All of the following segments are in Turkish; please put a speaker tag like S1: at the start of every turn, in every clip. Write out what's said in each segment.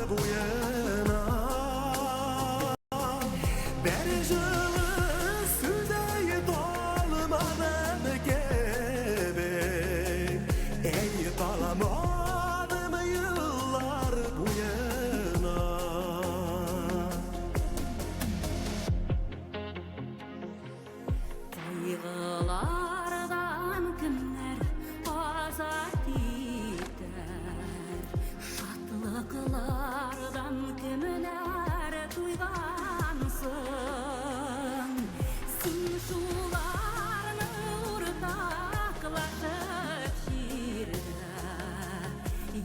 S1: bu yana. Bir жылы süzdey dolmadan gebek, ey kalamadım yıllar bu yana.
S2: Kaygılardan kimler azat eder, şatlıklardan kimler duygansın. Sin şularını ortaklaşıp şiirde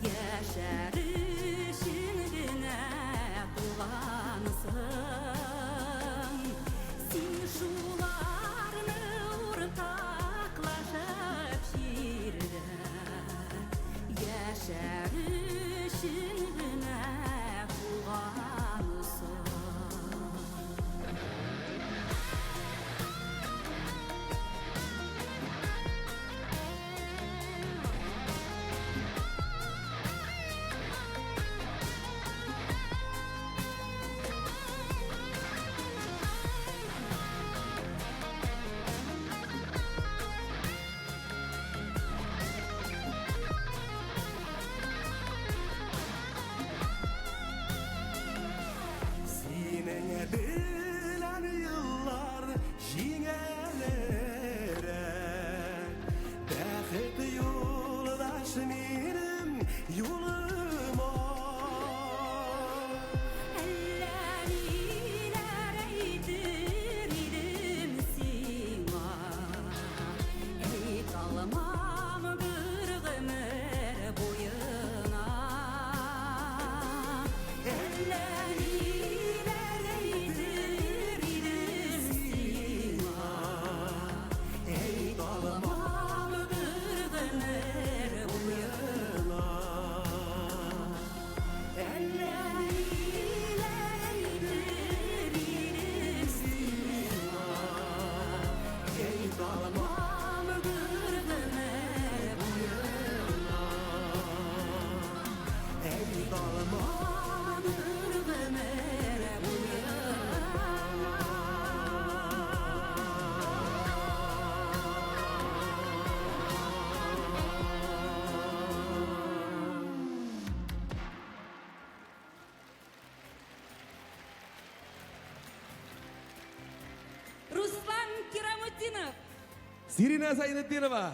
S2: yaşarışın güne kullansın. Sin şularını ortaklaşıp şiirde yaşarışın güne kullansın.
S1: Sineye bilen yıllar jinelere, Bäxet yoldaşım irim yoluma.
S2: Elleriler eğdiririm sina, ey kalmam bir ömür boyuna. Elleriler eğdiririm sina, ey kalmam bir ömür boyuna. Ruslan Kiramutdinov.
S3: Sirina Zainuddinova.